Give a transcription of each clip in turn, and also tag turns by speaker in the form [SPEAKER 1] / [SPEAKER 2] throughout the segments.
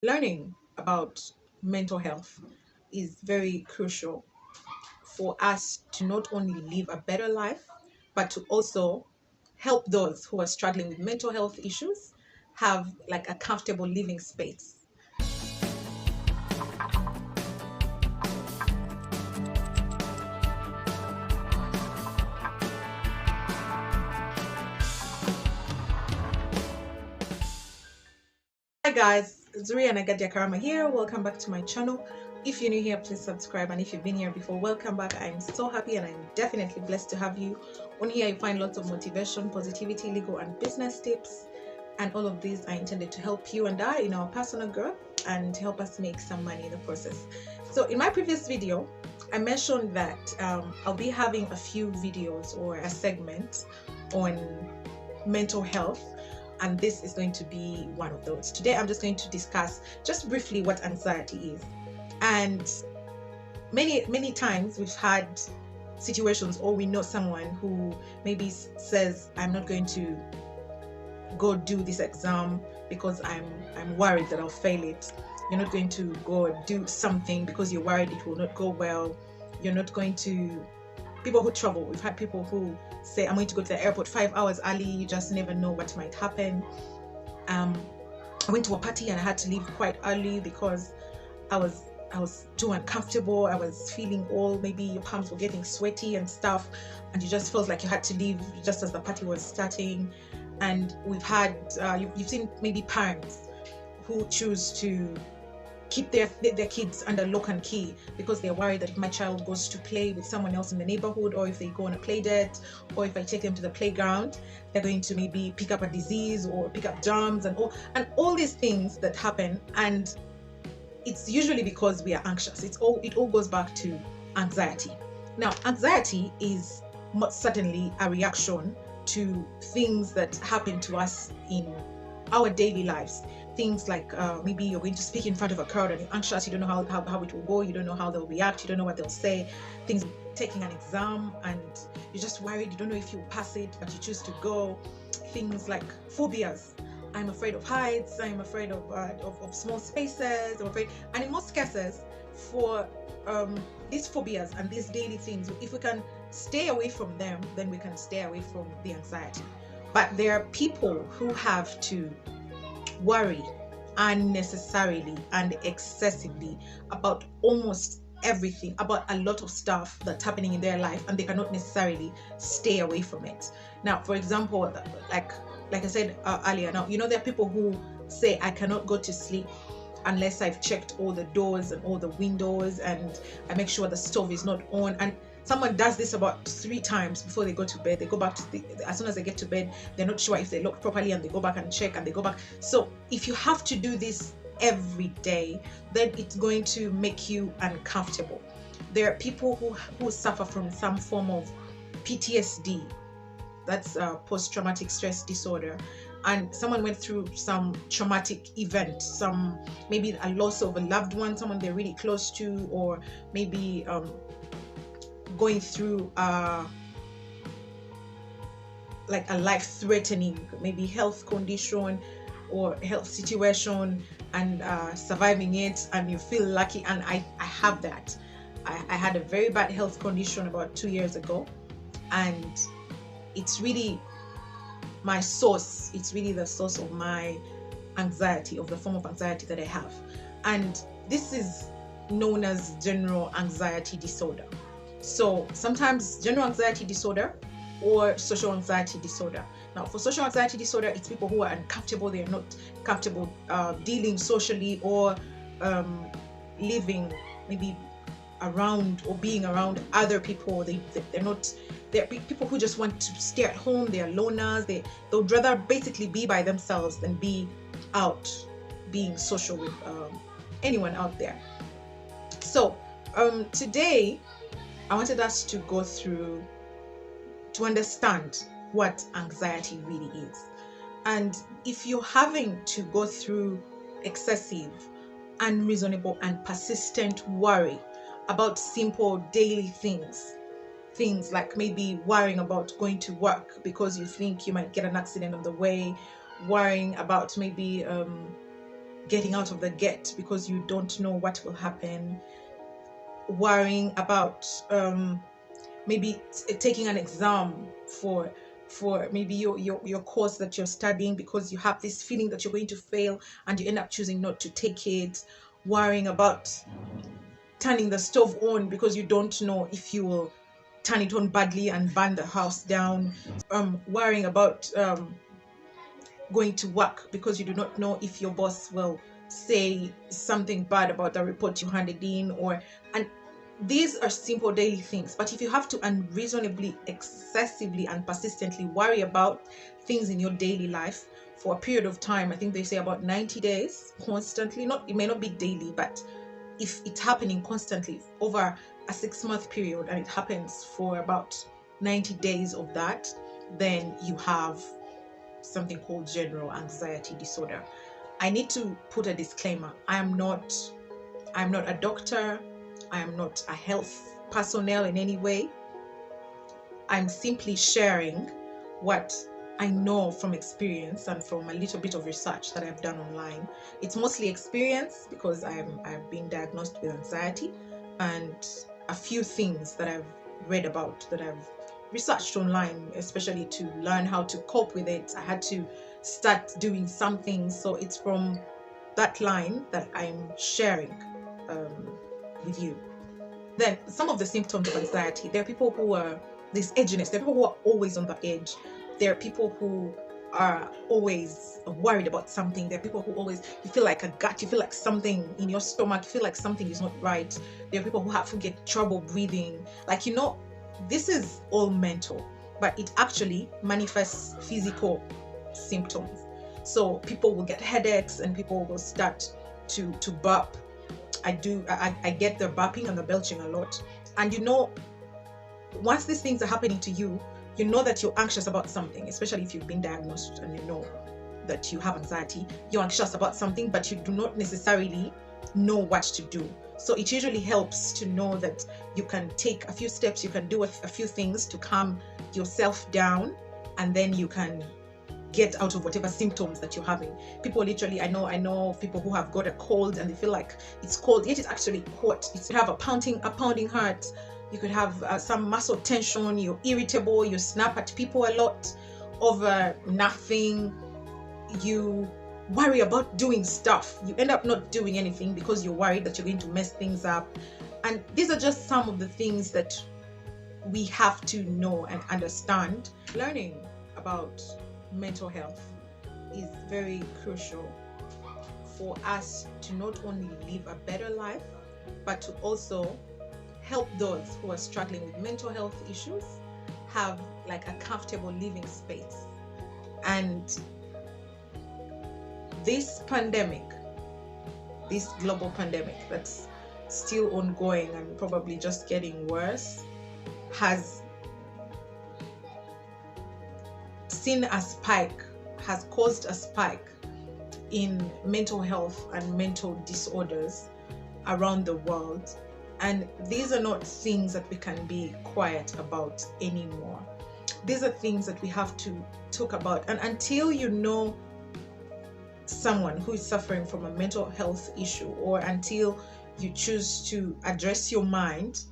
[SPEAKER 1] Learning about mental health is very crucial for us to not only live a better life, but to also help those who are struggling with mental health issues have like a comfortable living space. Hi guys, Zuri and Agadia Karama here. Welcome back to my channel. If you're new here, please subscribe, and if you've been here before, welcome back. I'm so happy and I'm definitely blessed to have you. On here you find lots of motivation, positivity, legal and business tips, and all of these are intended to help you and I in our personal growth and help us make some money in the process. So in my previous video, I mentioned that I'll be having a few videos or a segment on mental health, and this is going to be one of those. Today I'm just going to discuss just briefly what anxiety is. And many times we've had situations, or we know someone who maybe says, I'm not going to go do this exam because I'm worried that I'll fail it. You're not going to go do something because you're worried it will not go well. You're not going to People who travel, we've had people who say, I'm going to go to the airport 5 hours early. You just never know what might happen. I went to a party and I had to leave quite early because I was too uncomfortable. I was feeling all, maybe your palms were getting sweaty and stuff, and you just felt like you had to leave just as the party was starting. And we've had you've seen maybe parents who choose to keep their kids under lock and key because they're worried that if my child goes to play with someone else in the neighborhood, or if they go on a play date, or if I take them to the playground, they're going to maybe pick up a disease or pick up germs and all these things that happen. And it's usually because we are anxious. It all goes back to anxiety. Now, anxiety is most certainly a reaction to things that happen to us in our daily lives. Things like maybe you're going to speak in front of a crowd and you're anxious, you don't know how it will go, you don't know how they'll react, you don't know what they'll say. Things taking an exam and you're just worried, you don't know if you'll pass it, but you choose to go. Things like phobias. I'm afraid of heights, I'm afraid of small spaces, I'm afraid. And in most cases, for these phobias and these daily things, if we can stay away from them, then we can stay away from the anxiety. But there are people who have to worry unnecessarily and excessively about almost everything, about a lot of stuff that's happening in their life, and they cannot necessarily stay away from it. Now, for example, like I said earlier, now there are people who say, I cannot go to sleep unless I've checked all the doors and all the windows, and I make sure the stove is not on. And someone does this about 3 times before they go to bed. They go back to as soon as they get to bed, they're not sure if they lock properly, and they go back and check, and they go back. So if you have to do this every day, then it's going to make you uncomfortable. There are people who suffer from some form of PTSD. That's post-traumatic stress disorder, and someone went through some traumatic event, some maybe a loss of a loved one, someone they're really close to, or maybe going through like a life-threatening maybe health condition or health situation, and surviving it, and you feel lucky. And I have that. I had a very bad health condition about 2 years ago, and it's really my source. It's really the source of my anxiety, of the form of anxiety that I have. And this is known as general anxiety disorder. So sometimes general anxiety disorder or social anxiety disorder. Now, for social anxiety disorder, it's people who are uncomfortable. They are not comfortable dealing socially, or living maybe around or being around other people. They're not. They're people who just want to stay at home. They are loners. They'd rather basically be by themselves than be out being social with anyone out there. So today I wanted us to go through to understand what anxiety really is. And if you're having to go through excessive, unreasonable, and persistent worry about simple daily things like maybe worrying about going to work because you think you might get an accident on the way, worrying about maybe getting out of the gate because you don't know what will happen, worrying about maybe taking an exam for maybe your course that you're studying, because you have this feeling that you're going to fail and you end up choosing not to take it, worrying about turning the stove on because you don't know if you will turn it on badly and burn the house down, worrying about going to work because you do not know if your boss will say something bad about the report you handed in, and these are simple daily things. But if you have to unreasonably, excessively, and persistently worry about things in your daily life for a period of time, I think they say about 90 days constantly, it may not be daily, but if it's happening constantly over a 6-month period and it happens for about 90 days of that, then you have something called general anxiety disorder. I need to put a disclaimer. I am not a doctor. I am not a health personnel in any way. I'm simply sharing what I know from experience and from a little bit of research that I've done online. It's mostly experience because I've been diagnosed with anxiety, and a few things that I've read about, that I've researched online, especially to learn how to cope with it. I had to start doing something, so it's from that line that I'm sharing with you. Then some of the symptoms of anxiety, there are people who are this edginess, there are people who are always on the edge, there are people who are always worried about something, there are people who always, you feel like a gut, you feel like something in your stomach, you feel like something is not right. There are people who have to get trouble breathing, like, this is all mental, but it actually manifests physical symptoms. So people will get headaches and people will start to burp. I get the burping and the belching a lot. And once these things are happening to you, you know that you're anxious about something, especially if you've been diagnosed and you know that you have anxiety. You're anxious about something, but you do not necessarily know what to do. So it usually helps to know that you can take a few steps, you can do a few things to calm yourself down, and then you can get out of whatever symptoms that you're having. People literally, I know people who have got a cold and they feel like it's cold, yet it's actually hot. You could have a pounding heart, you could have some muscle tension, you're irritable, you snap at people a lot over nothing, you worry about doing stuff, you end up not doing anything because you're worried that you're going to mess things up. And these are just some of the things that we have to know and understand. Learning about mental health is very crucial for us to not only live a better life, but to also help those who are struggling with mental health issues have like a comfortable living space. And this pandemic, this global pandemic that's still ongoing and probably just getting worse, has caused a spike in mental health and mental disorders around the world. And these are not things that we can be quiet about anymore. These are things that we have to talk about. And until you know someone who is suffering from a mental health issue, or until you choose to address your mind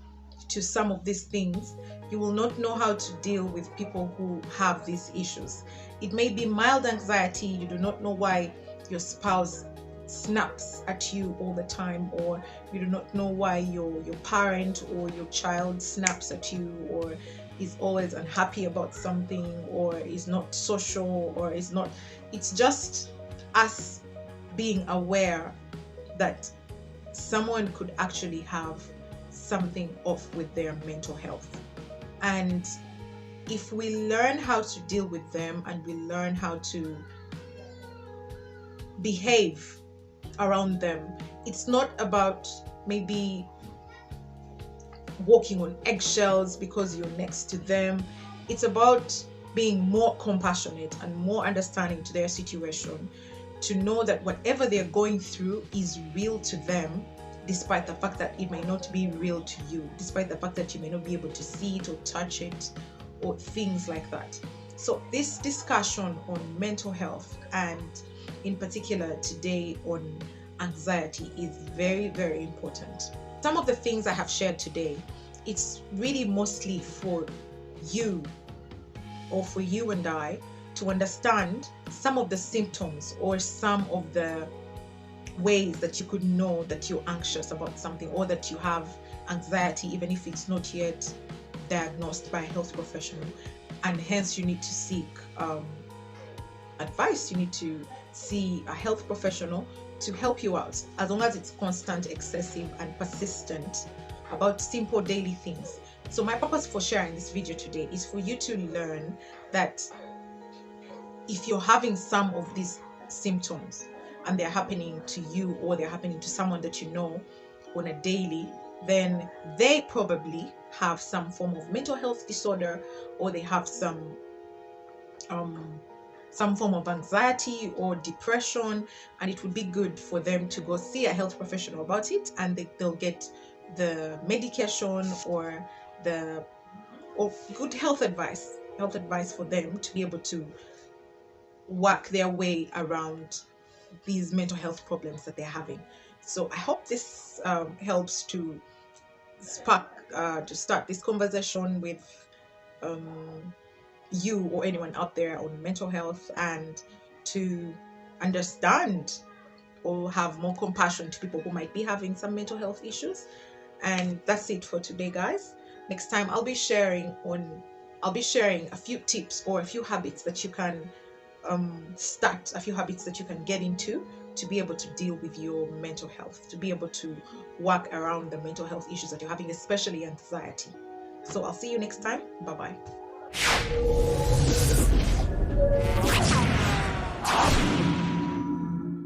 [SPEAKER 1] to some of these things, you will not know how to deal with people who have these issues. It may be mild anxiety, you do not know why your spouse snaps at you all the time, or you do not know why your parent or your child snaps at you, or is always unhappy about something, or is not social, or is not. It's just us being aware that someone could actually have something off with their mental health. And if we learn how to deal with them and we learn how to behave around them, it's not about maybe walking on eggshells because you're next to them. It's about being more compassionate and more understanding to their situation, to know that whatever they're going through is real to them, despite the fact that it may not be real to you, despite the fact that you may not be able to see it or touch it or things like that. So this discussion on mental health and in particular today on anxiety is very, very important. Some of the things I have shared today, it's really mostly for you, or for you and I, to understand some of the symptoms or some of the ways that you could know that you're anxious about something, or that you have anxiety even if it's not yet diagnosed by a health professional, and hence you need to seek advice. You need to see a health professional to help you out, as long as it's constant, excessive, and persistent about simple daily things. So my purpose for sharing this video today is for you to learn that if you're having some of these symptoms and they're happening to you, or they're happening to someone that you know on a daily, then they probably have some form of mental health disorder, or they have some form of anxiety or depression, and it would be good for them to go see a health professional about it, and they'll get the medication or good health advice for them to be able to work their way around these mental health problems that they're having. So I hope this helps to start this conversation with you or anyone out there on mental health, and to understand or have more compassion to people who might be having some mental health issues. And that's it for today, guys. Next time I'll be sharing a few tips or a few habits that you can start, a few habits that you can get into to be able to deal with your mental health, to be able to work around the mental health issues that you're having, especially anxiety. So I'll see you next time. Bye bye.